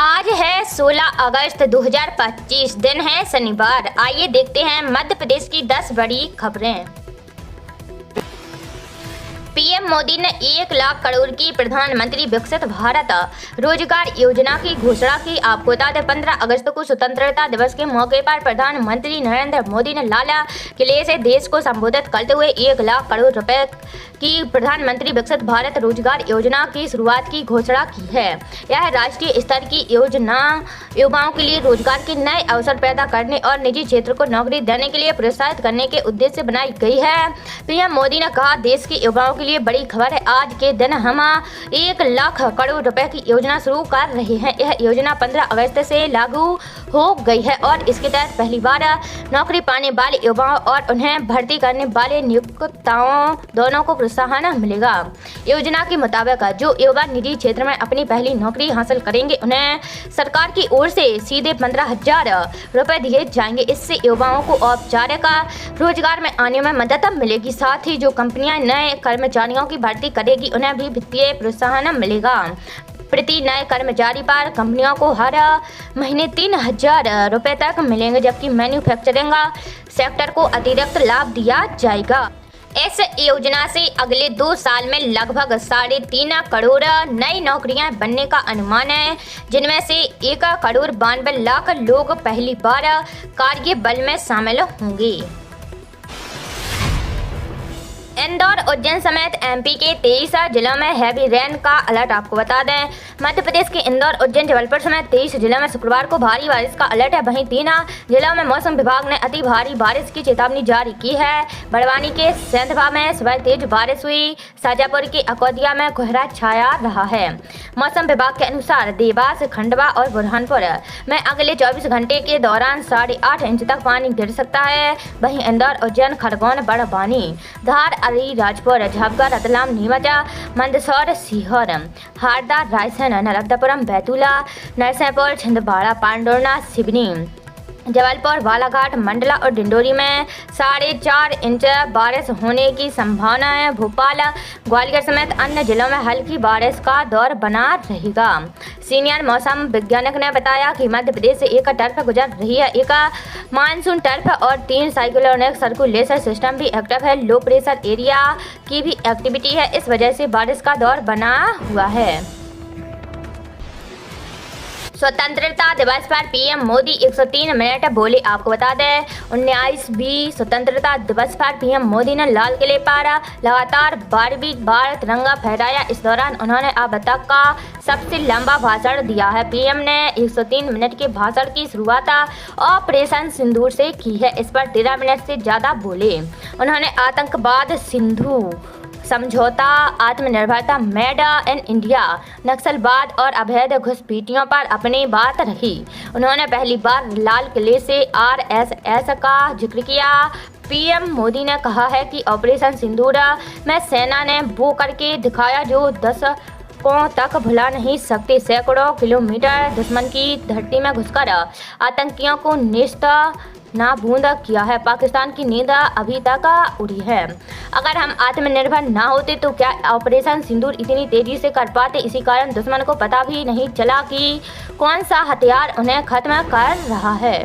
आज है 16 अगस्त 2025, दिन है शनिवार। आइए देखते हैं मध्य प्रदेश की 10 बड़ी खबरें। पीएम मोदी ने 1 लाख करोड़ की प्रधानमंत्री विकसित भारत रोजगार योजना की घोषणा की। आपको बता दें 15 अगस्त को स्वतंत्रता दिवस के मौके पर प्रधानमंत्री नरेंद्र मोदी ने लाल किले से देश को संबोधित करते हुए 1 लाख करोड़ रुपए की प्रधानमंत्री विकसित भारत रोजगार योजना की शुरुआत की घोषणा की है। यह राष्ट्रीय स्तर की योजना युवाओं के लिए रोजगार के नए अवसर पैदा करने और निजी क्षेत्र को नौकरी देने के लिए प्रोत्साहित करने के उद्देश्य से बनाई गई है। पीएम मोदी ने कहा, देश के युवाओं के लिए बड़ी खबर है। आज के दिन हम 1 लाख करोड़ रुपए की योजना शुरू कर रहे हैं। यह योजना 15 अगस्त से लागू हो गई है और इसके तहत पहली बार नौकरी पाने वाले युवाओं और उन्हें भर्ती करने वाले नियोक्ताओं दोनों को प्रोत्साहन मिलेगा। योजना के मुताबिक जो युवा निजी क्षेत्र में अपनी पहली नौकरी हासिल करेंगे उन्हें सरकार की ओर से सीधे 15,000 रुपए दिए जाएंगे। इससे युवाओं को औपचारिक रोजगार में आने में मदद मिलेगी। साथ ही जो कंपनियां नए कर्मचारियों की भर्ती करेगी उन्हें भी वित्तीय प्रोत्साहन मिलेगा। प्रति नए कर्मचारी पर कंपनियों को हर महीने 3,000 रुपए तक मिलेंगे, जबकि मैन्युफैक्चरिंग सेक्टर को अतिरिक्त लाभ दिया जाएगा। इस योजना से अगले 2 साल में लगभग 3.5 करोड़ नई नौकरियां बनने का अनुमान है, जिनमें से 1 करोड़ 92 लाख लोग पहली बार कार्यबल में शामिल होंगे। इंदौर, उज्जैन समेत एमपी के 23 जिलों में हैवी रेन का अलर्ट। आपको बता दें मध्य प्रदेश के इंदौर, उज्जैन, जबलपुर समेत 23 जिलों में शुक्रवार को भारी बारिश का अलर्ट है। वहीं 3 जिलों में मौसम विभाग ने अति भारी बारिश की चेतावनी जारी की है। बड़वानी के सेंधवा में सुबह तेज बारिश हुई। शाजापुर के अकोदिया में कोहरा छाया रहा है। मौसम विभाग के अनुसार देवास, खंडवा और बुरहानपुर में अगले 24 घंटे के दौरान 8.5 इंच तक पानी गिर सकता है। वहीं इंदौर, उज्जैन, खरगोन, बड़वानी, धार, अलीराजपुर, झाबुआ, रतलाम, नीमच, मंदसौर, सीहोर, हरदा, रायसेन, नर्मदापुरम, बैतूला, नरसिंहपुर, छिंदवाड़ा, पांडुर्ना, सिवनी, जबलपुर, बालाघाट, मंडला और डिंडोरी में 4.5 इंच बारिश होने की संभावना है। भोपाल, ग्वालियर समेत अन्य जिलों में हल्की बारिश का दौर बना रहेगा। सीनियर मौसम वैज्ञानिक ने बताया कि मध्य प्रदेश से एक टर्फ गुजर रही है। एक मानसून टर्फ और 3 साइक्लोनिक सर्कुलेशन सिस्टम भी एक्टिव है। लो प्रेशर एरिया की भी एक्टिविटी है। इस वजह से बारिश का दौर बना हुआ है। स्वतंत्रता दिवस पर पीएम मोदी 103 मिनट बोले। आपको बता दें 19वीं स्वतंत्रता दिवस पर पीएम मोदी ने लाल किले पर लगातार 12वीं बार तिरंगा फहराया। इस दौरान उन्होंने अब तक का सबसे लंबा भाषण दिया है। पीएम ने 103 मिनट के भाषण की शुरुआत ऑपरेशन सिंदूर से की है। इस पर 13 मिनट से ज़्यादा बोले। उन्होंने आतंकवाद, सिंधु समझौता, आत्मनिर्भरता, मेड इन इंडिया, नक्सलवाद और अवैध घुसपैठियों पर अपनी बात रखी। उन्होंने पहली बार लाल किले से आरएसएस का जिक्र किया। पीएम मोदी ने कहा है कि ऑपरेशन सिंदूर में सेना ने वो करके दिखाया जो दशकों तक भुला नहीं सकते। सैकड़ों किलोमीटर दुश्मन की धरती में घुसकर आतंकियों को नेस्त नाबूद किया है। पाकिस्तान की नींद अभी तक उड़ी है। अगर हम आत्मनिर्भर ना होते तो क्या ऑपरेशन सिंदूर इतनी तेजी से कर पाते। इसी कारण दुश्मन को पता भी नहीं चला कि कौन सा हथियार उन्हें खत्म कर रहा है।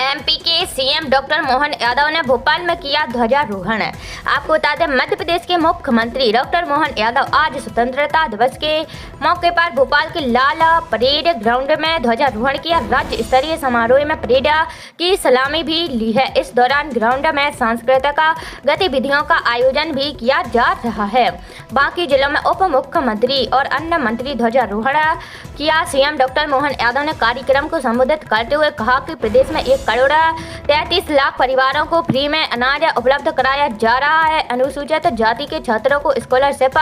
एमपी के सीएम डॉक्टर मोहन यादव ने भोपाल में किया ध्वजारोहण। आपको बता दें मध्य प्रदेश के मुख्यमंत्री डॉक्टर मोहन यादव आज स्वतंत्रता दिवस के मौके पर भोपाल के लाल परेड ग्राउंड में ध्वजारोहण किया। राज्य स्तरीय समारोह में परेड की सलामी भी ली है। इस दौरान ग्राउंड में सांस्कृतिक गतिविधियों का आयोजन भी किया जा रहा है। बाकी जिलों में उप मुख्यमंत्री और अन्य मंत्री ध्वजारोहण किया। सीएम डॉक्टर मोहन यादव ने कार्यक्रम को संबोधित करते हुए कहा कि प्रदेश में 1 करोड़ 33 लाख परिवारों को फ्री में अनाज उपलब्ध कराया जा रहा है। अनुसूचित जाति के छात्रों को स्कॉलरशिप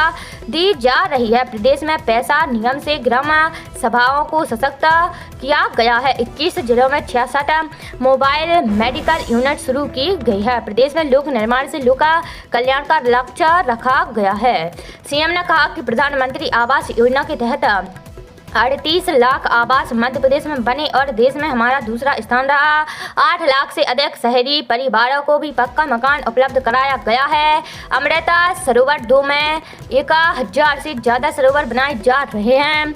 दी जा रही है। प्रदेश में पैसा निगम से ग्राम सभाओं को सशक्त किया गया है। 21 जिलों में 66 मोबाइल मेडिकल यूनिट शुरू की गई है। प्रदेश में लोक निर्माण से लोक कल्याण का लक्ष्य रखा गया है। सीएम ने कहा कि प्रधानमंत्री आवास योजना के तहत 38 लाख आवास मध्य प्रदेश में बने और देश में हमारा दूसरा स्थान रहा। 8 लाख से अधिक शहरी परिवारों को भी पक्का मकान उपलब्ध कराया गया है। अमृता सरोवर 2 में 1000 से ज़्यादा सरोवर बनाए जा रहे हैं।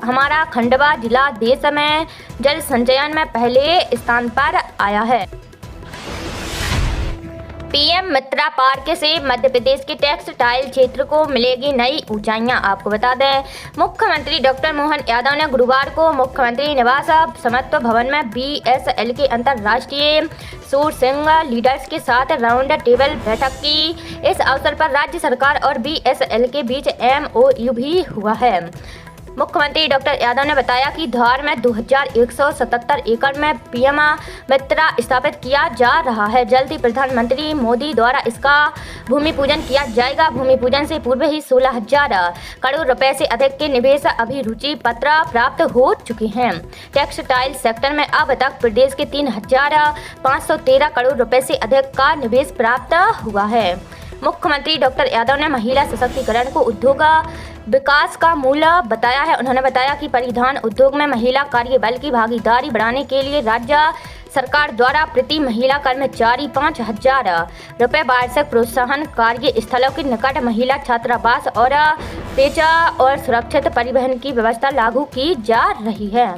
हमारा खंडवा जिला देश में जल संचयन में पहले स्थान पर आया है। पीएम मित्रा पार्क से मध्य प्रदेश के टेक्सटाइल क्षेत्र को मिलेगी नई ऊंचाइयां। आपको बता दें, मुख्यमंत्री डॉक्टर मोहन यादव ने गुरुवार को मुख्यमंत्री निवास समत्व भवन में बीएसएल के अंतर्राष्ट्रीय सोर्सिंग लीडर्स के साथ राउंड टेबल बैठक की। इस अवसर पर राज्य सरकार और बीएसएल के बीच MOU भी हुआ है। मुख्यमंत्री डॉक्टर यादव ने बताया कि धार में 2177 एकड़ में पीएम मित्रा स्थापित किया जा रहा है। जल्द ही प्रधानमंत्री मोदी द्वारा इसका भूमि पूजन किया जाएगा। भूमि पूजन से पूर्व ही 16,000 करोड़ रुपए से अधिक के निवेश अभिरुचि पत्र प्राप्त हो चुके हैं। टेक्सटाइल सेक्टर में अब तक प्रदेश के 3,513 करोड़ रुपए से अधिक का निवेश प्राप्त हुआ है। मुख्यमंत्री डॉक्टर यादव ने महिला सशक्तिकरण को उद्योग विकास का मूल बताया है। उन्होंने बताया कि परिधान उद्योग में महिला कार्यबल की भागीदारी बढ़ाने के लिए राज्य सरकार द्वारा प्रति महिला कर्मचारी 5,000 रुपये वार्षिक प्रोत्साहन कार्यस्थलों के निकट महिला छात्रावास और पेशा और सुरक्षित परिवहन की व्यवस्था लागू की जा रही है।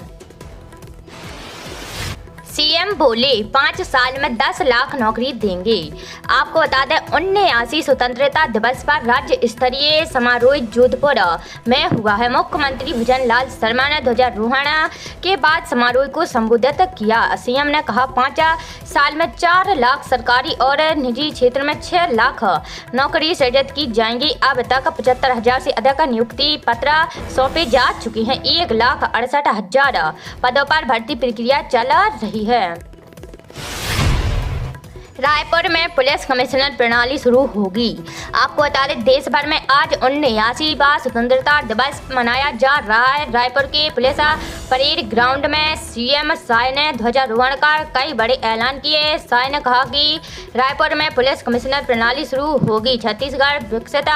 सीएम बोले 5 साल में 10 लाख नौकरी देंगे। आपको बता दें, 79 स्वतंत्रता दिवस पर राज्य स्तरीय समारोह जोधपुर में हुआ है। मुख्यमंत्री भजन लाल शर्मा ने ध्वजारोहण के बाद समारोह को संबोधित किया। सीएम ने कहा 5 साल में 4 लाख सरकारी और निजी क्षेत्र में 6 लाख नौकरी सृजित की जाएंगी। अब तक 75,000 से अधिक नियुक्ति पत्र सौंपे जा चुके हैं। 1,68,000 पदों पर भर्ती प्रक्रिया चल रही है। रायपुर में पुलिस कमिश्नर प्रणाली शुरू होगी। आपको बता दें, देश भर में आज 79वां स्वतंत्रता दिवस मनाया जा रहा है। रायपुर के पुलिस परेड ग्राउंड में सीएम साय ने ध्वजारोहण कर कई बड़े ऐलान किए। साय ने कहा कि रायपुर में पुलिस कमिश्नर प्रणाली शुरू होगी। छत्तीसगढ़ विकसित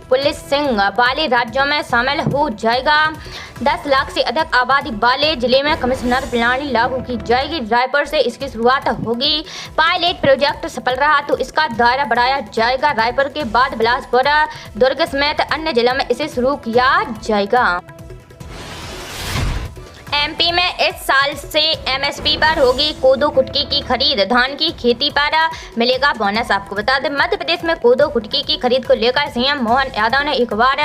पुलिसिंग वाले राज्यों में शामिल हो जाएगा। 10 लाख से अधिक आबादी वाले जिले में कमिश्नर प्रणाली लागू की जाएगी। रायपुर से इसकी शुरुआत होगी। पायलट प्रोजेक्ट सफल रहा तो इसका दायरा बढ़ाया जाएगा। रायपुर के बाद बिलासपुर, दुर्ग समेत अन्य जिलों में इसे शुरू किया जाएगा। एमपी में इस साल से एमएसपी पर होगी कोदो कुटकी की खरीद। धान की खेती पर मिलेगा बोनस। आपको बता दें, मध्य प्रदेश में कोदो कुटकी की खरीद को लेकर सीएम मोहन यादव ने एक बार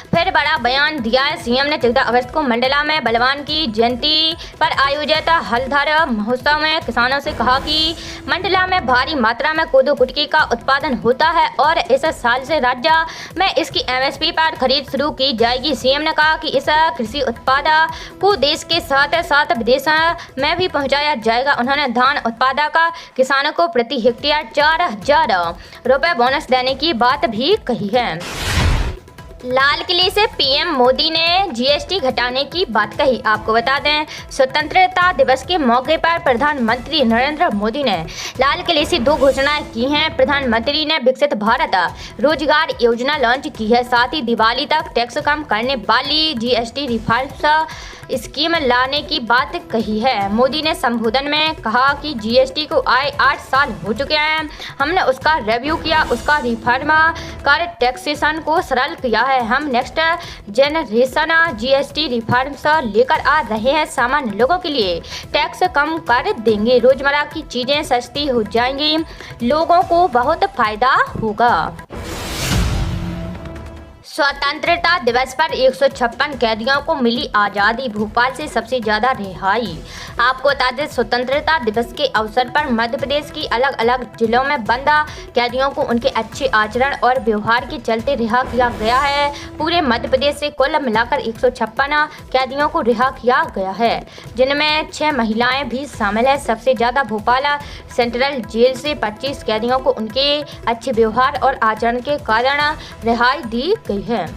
फिर बड़ा बयान दिया है। सीएम ने 14 अगस्त को मंडला में बलवान की जयंती पर आयोजित हलधर महोत्सव में किसानों से कहा कि मंडला में भारी मात्रा में कोदो कुटकी का उत्पादन होता है और इस साल से राज्य में इसकी एमएसपी पर खरीद शुरू की जाएगी। सीएम ने कहा कि इस कृषि उत्पाद को देश के साथ साथ विदेश में भी पहुंचाया जाएगा। उन्होंने धान उत्पादक किसानों को प्रति हेक्टेयर 4,000 रुपये बोनस देने की बात भी कही है। लाल किले से पीएम मोदी ने जीएसटी घटाने की बात कही। आपको बता दें, स्वतंत्रता दिवस के मौके पर प्रधानमंत्री नरेंद्र मोदी ने लाल किले से 2 घोषणाएं की हैं। प्रधानमंत्री ने विकसित भारत रोजगार योजना लॉन्च की है। साथ ही दिवाली तक टैक्स कम करने वाली जीएसटी रिफॉर्म्स स्कीम लाने की बात कही है। मोदी ने संबोधन में कहा कि जीएसटी को आए 8 साल हो चुके हैं। हमने उसका रिव्यू किया, उसका रिफॉर्म कर टैक्सेशन को सरल किया है। हम नेक्स्ट जनरेशन जीएसटी रिफॉर्म्स लेकर आ रहे हैं। सामान्य लोगों के लिए टैक्स कम कर देंगे, रोजमर्रा की चीजें सस्ती हो जाएंगी, लोगों को बहुत फायदा होगा। स्वतंत्रता दिवस पर 156 कैदियों को मिली आज़ादी। भोपाल से सबसे ज़्यादा रिहाई। आपको बता दें, स्वतंत्रता दिवस के अवसर पर मध्य प्रदेश की अलग अलग जिलों में बंद कैदियों को उनके अच्छे आचरण और व्यवहार के चलते रिहा किया गया है। पूरे मध्य प्रदेश से कुल मिलाकर 156 कैदियों को रिहा किया गया है, जिनमें 6 महिलाएं भी शामिल है। सबसे ज़्यादा भोपाल सेंट्रल जेल से 25 कैदियों को उनके अच्छे व्यवहार और आचरण के कारण रिहाई दी गई है।